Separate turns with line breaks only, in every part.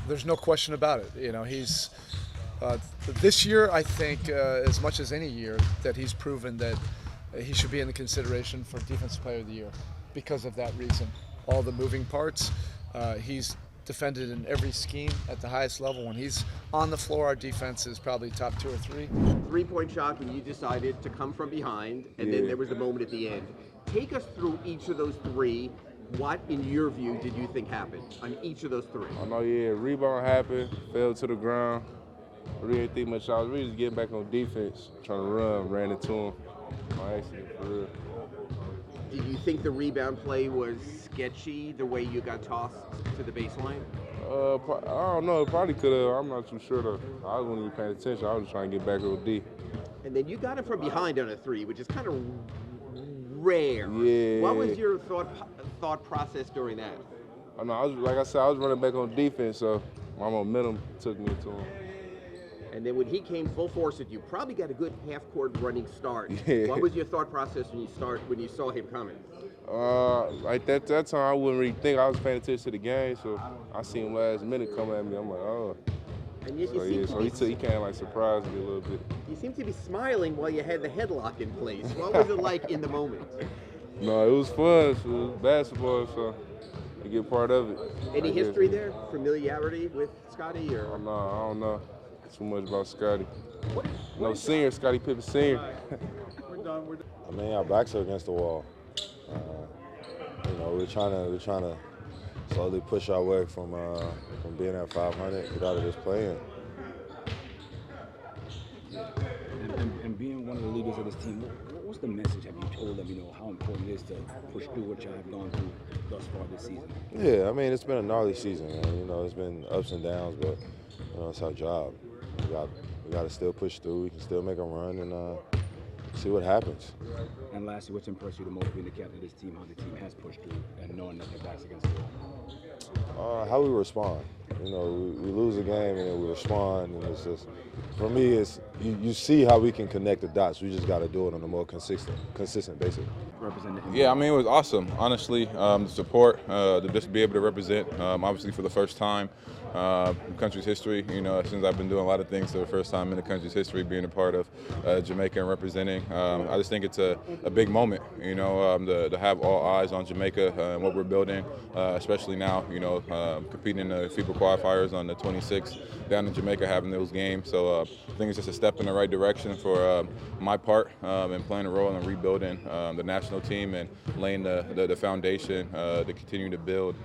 There's no question about it. He's this year, I think, as much as any year, that he's proven that he should be in the consideration for Defensive Player of the Year because of that reason. All the moving parts. He's defended in every scheme at the highest level. When he's on the floor, our defense is probably top 2 or 3.
3-point shot when you decided to come from behind, and then there was the moment at the end. Take us through each of those three. What, in your view, did you think happened on each of those three?
I know, rebound happened, fell to the ground. Really didn't think much. I was really just getting back on defense, trying to run, ran into him. My accident, for real.
Did you think the rebound play was sketchy, the way you got tossed to the baseline?
I don't know. It probably could have. I'm not too sure, though. I wasn't even paying attention. I was just trying to get back on D.
And then you got it from behind on a three, which is kind of rare.
Yeah.
What was your thought process during that?
I know. Like I said, I was running back on defense, so my momentum took me to him.
And then when he came full force at you, probably got a good half-court running start.
Yeah.
What was your thought process when you saw him coming?
Like that time, I wouldn't really think. I was paying attention to the game, so I seen him last minute come at me. I'm like, oh.
And
He kind of like surprised me a little bit.
You seemed to be smiling while you had the headlock in place. What was it like in the moment?
No, it was fun. It was basketball, so to get part of it.
Any history there? Familiarity with Scotty? Or?
No, I don't know too much about Scotty. No, senior, Scotty Pippen senior.
I mean, our backs are against the wall. We're trying to slowly push our way from being at 500, get out of this play-in.
And being one of the leaders of this team, what's the message have you told them, how important it is to push through what you have gone through thus far this season?
Yeah, I mean, it's been a gnarly season, man. It's been ups and downs, but, it's our job. We got to still push through. We can still make a run and see what happens.
And lastly, what's impressed you the most being the captain of this team, how the team has pushed through and knowing that their back's against the wall?
How we respond. We lose a game and then we respond, and it's just, for me, it's you see how we can connect the dots. We just got to do it on a more consistent basis.
Yeah, I mean, it was awesome, honestly. The support, to just be able to represent, obviously for the first time in country's history. Since I've been doing a lot of things for the first time in the country's history, being a part of Jamaica and representing. I just think it's a big moment, to have all eyes on Jamaica and what we're building, especially now, competing in the FIBA qualifiers on the 26th down in Jamaica, having those games. So I think it's just a step in the right direction for my part in playing a role in rebuilding the national team and laying the foundation to continue to build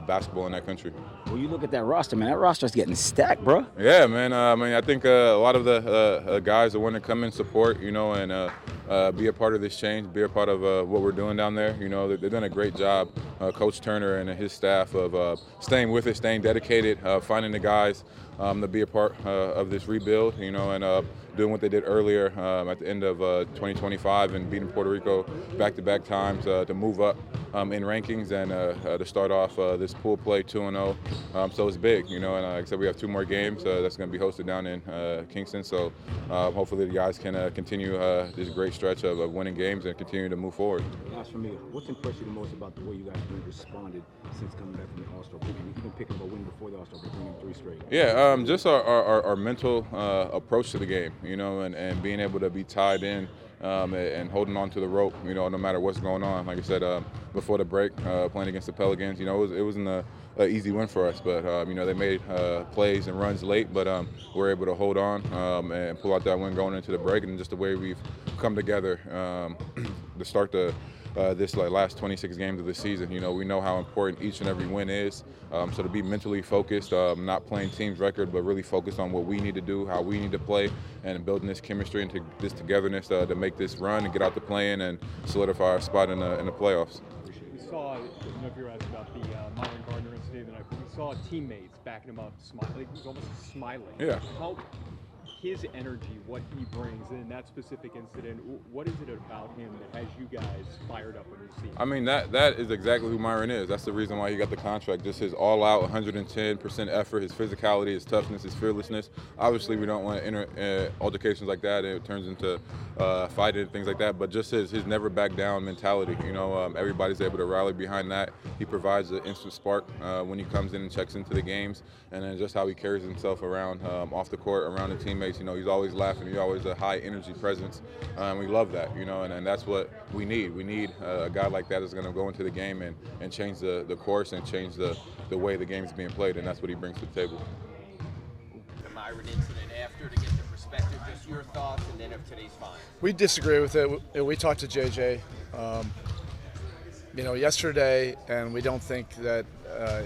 basketball in that country.
When you look at that roster, man, that roster's getting stacked, bro.
Yeah, man. I think a lot of the guys that want to come and support, and be a part of this change, be a part of what we're doing down there. They've done a great job, Coach Turner and his staff, of staying with it, staying dedicated, finding the guys to be a part of this rebuild, and doing what they did earlier at the end of 2025 and beating Puerto Rico back-to-back times to move up in rankings and to start off this pool play 2-0. So it's big, and like I said, we have 2 more games that's going to be hosted down in Kingston. So hopefully the guys can continue this great stretch of winning games and continue to move forward.
Last for me, what's impressed you the most about the way you guys have responded since coming back from the All-Star break? And even picking up a win before the All-Star break, winning 3 straight.
Yeah, just our mental approach to the game, and being able to be tied in and holding on to the rope, no matter what's going on. Like I said, before the break, playing against the Pelicans, it wasn't an easy win for us, but they made plays and runs late, but we're able to hold on and pull out that win going into the break, and just the way we've come together to start this last 26 games of the season. We know how important each and every win is. So to be mentally focused, not playing team's record, but really focused on what we need to do, how we need to play, and building this chemistry and this togetherness to make this run and get out the play-in and solidify our spot in the playoffs.
We saw, I don't know if you were asked about the Myron Gardner incident, we saw teammates backing him up, smiling. He was almost smiling.
Yeah.
his energy, what he brings in that specific incident, what is it about him that has you guys fired up when you see him?
I mean, that is exactly who Myron is. That's the reason why he got the contract. Just his all-out 110% effort, his physicality, his toughness, his fearlessness. Obviously, we don't want to enter altercations like that. It turns into fighting and things like that. But just his never back down mentality. You know, everybody's able to rally behind that. He provides an instant spark when he comes in and checks into the games, and then just how he carries himself around off the court, around the teammates. You know, he's always laughing. He's always a high energy presence. We love that. You know, and that's what we need. We need a guy like that is going to go into the game and change the course and change the way the game's being played, and that's what he brings to the table.
The Myron incident after, to get the perspective, just your thoughts, and then of today's fine.
We disagree with it. We talked to JJ, yesterday, and we don't think that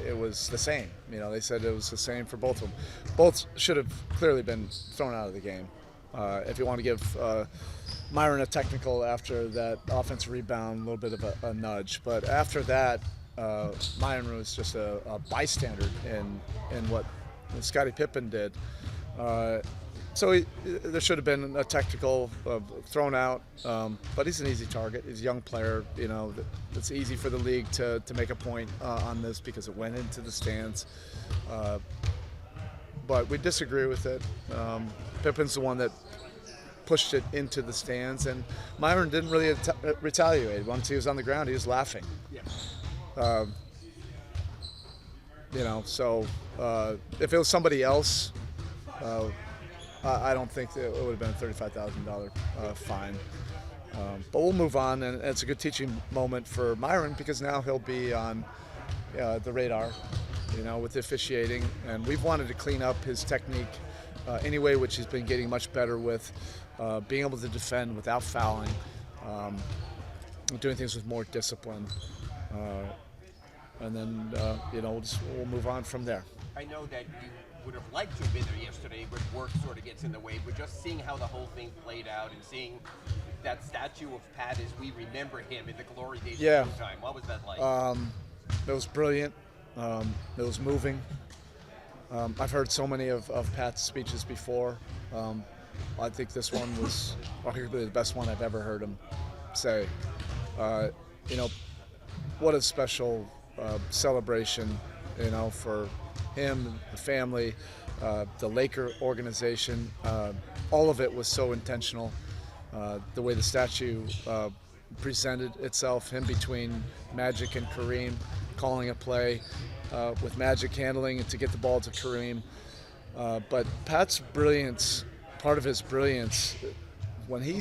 it was the same. You know, they said it was the same for both of them. Both should have clearly been thrown out of the game. If you want to give Myron a technical after that offensive rebound, a little bit of a nudge. But after that, Myron was just a bystander in what Scottie Pippen did. So there should have been a technical thrown out, but he's an easy target. He's a young player. You know, it's easy for the league to make a point on this because it went into the stands. But we disagree with it. Pippen's the one that pushed it into the stands, and Myron didn't really retaliate. Once he was on the ground, he was laughing. Yeah. So if it was somebody else, I don't think it would have been a $35,000 fine. But we'll move on, and it's a good teaching moment for Myron because now he'll be on the radar, with the officiating. And we've wanted to clean up his technique anyway, which he's been getting much better with, being able to defend without fouling, doing things with more discipline. And then, we'll move on from there.
I know that you would have liked to have been there yesterday, but work sort of gets in the way. But just seeing how the whole thing played out and seeing that statue of Pat as we remember him in the glory days of Showtime, what was that like?
It was brilliant. It was moving. I've heard so many of Pat's speeches before. I think this one was arguably the best one I've ever heard him say. What a special celebration, for him, the family, the Laker organization. All of it was so intentional. The way the statue presented itself, him between Magic and Kareem, calling a play, with Magic handling it to get the ball to Kareem. But Pat's brilliance, part of his brilliance, when he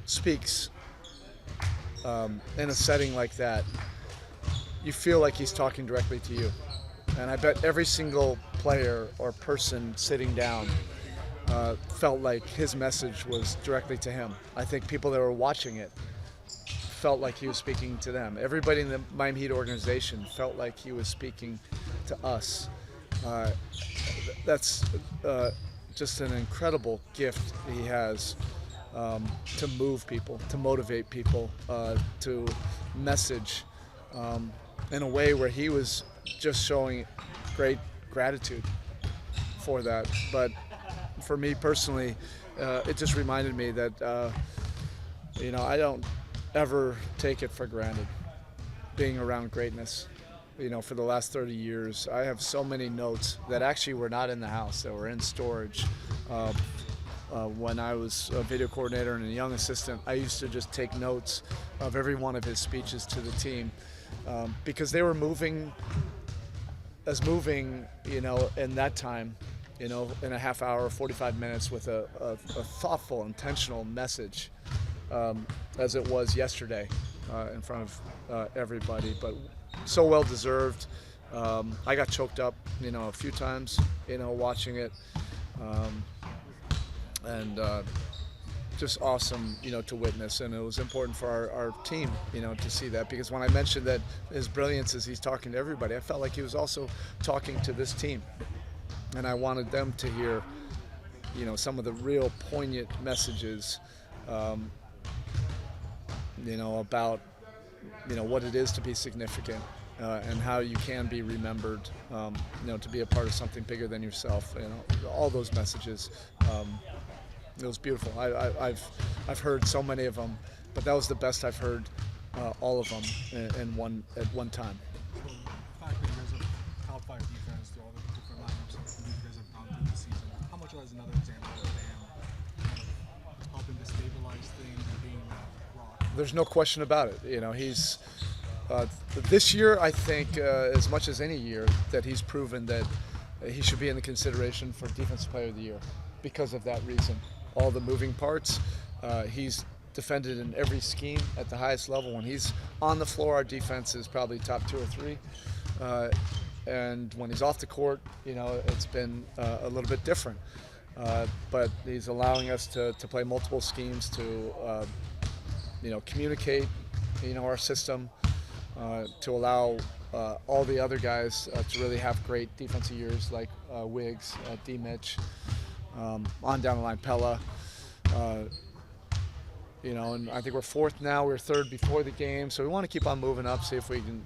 speaks in a setting like that, you feel like he's talking directly to you. And I bet every single player or person sitting down felt like his message was directly to him. I think people that were watching it felt like he was speaking to them. Everybody in the Miami Heat organization felt like he was speaking to us. That's just an incredible gift he has to move people, to motivate people, to message in a way where he was just showing great gratitude for that. But for me personally, it just reminded me that, I don't ever take it for granted being around greatness. For the last 30 years, I have so many notes that actually were not in the house, that were in storage. When I was a video coordinator and a young assistant, I used to just take notes of every one of his speeches to the team because they were moving, in that time, in a half hour, 45 minutes with a thoughtful, intentional message as it was yesterday in front of everybody. But so well deserved. I got choked up, a few times, watching it. And just awesome, to witness. And it was important for our team, to see that, because when I mentioned that his brilliance is he's talking to everybody, I felt like he was also talking to this team. And I wanted them to hear, some of the real poignant messages, about, what it is to be significant, and how you can be remembered, to be a part of something bigger than yourself. All those messages. It was beautiful. I've heard so many of them, but that was the best I've heard all of them at one time.
The fact that you guys have top 5 defense through all the different lineups that you guys have gone through this season, how much of that is another example of Bam helping to stabilize things and being that rock?
There's no question about it. He's this year, I think, as much as any year, that he's proven that he should be in the consideration for Defensive Player of the Year because of that reason. All the moving parts. He's defended in every scheme at the highest level. When he's on the floor, our defense is probably top 2 or 3. And when he's off the court, it's been a little bit different. But he's allowing us to play multiple schemes, to communicate, our system, to allow all the other guys to really have great defensive years, like Wiggs, D. Mitch, on down the line, Pella. And I think we're 4th now. We were 3rd before the game, so we want to keep on moving up, see if we can,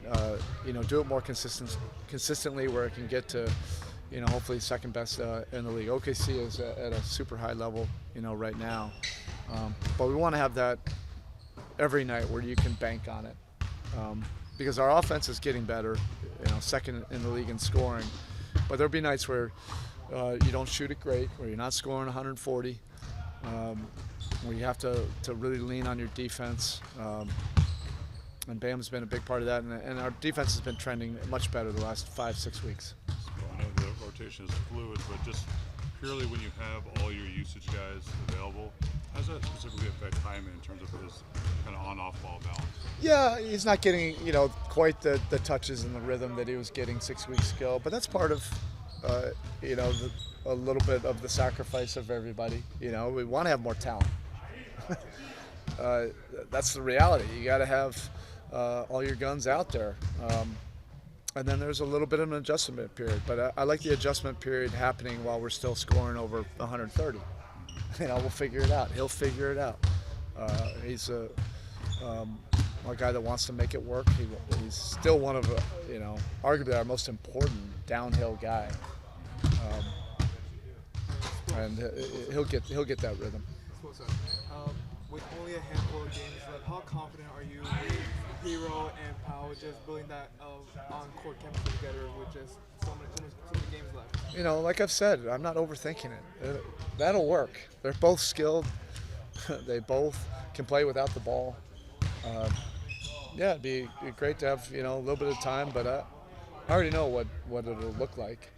do it more consistently, where it can get to, hopefully 2nd best in the league. OKC is at a super high level, right now, but we want to have that every night where you can bank on it, because our offense is getting better, 2nd in the league in scoring, but there'll be nights where you don't shoot it great, where you're not scoring 140. Where you have to really lean on your defense, and Bam's been a big part of that, and our defense has been trending much better the last 5-6 weeks.
I know the rotation is fluid, but just purely when you have all your usage guys available, how does that specifically affect Hyman in terms of his kind of on-off ball balance?
Yeah, he's not getting quite the touches and the rhythm that he was getting 6 weeks ago, but that's part of a little bit of the sacrifice of everybody. We want to have more talent. That's the reality. You got to have all your guns out there, and then there's a little bit of an adjustment period. But I like the adjustment period happening while we're still scoring over 130. We'll figure it out. He'll figure it out. He's a guy that wants to make it work. He's still one of arguably our most important downhill guy, and he'll get that rhythm.
With only a handful of games left, how confident are you with Hero and Powell just building that on-court chemistry together with just so many games left?
Like I've said, I'm not overthinking it. That'll work. They're both skilled. They both can play without the ball. It'd be great to have a little bit of time, but I already know what it'll look like.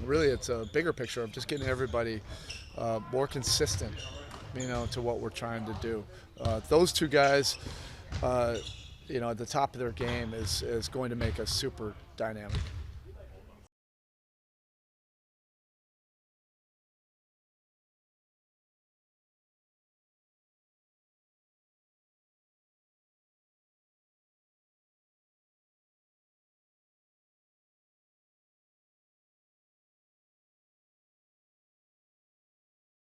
Really, it's a bigger picture of just getting everybody more consistent, to what we're trying to do. Those 2 guys, at the top of their game is going to make us super dynamic.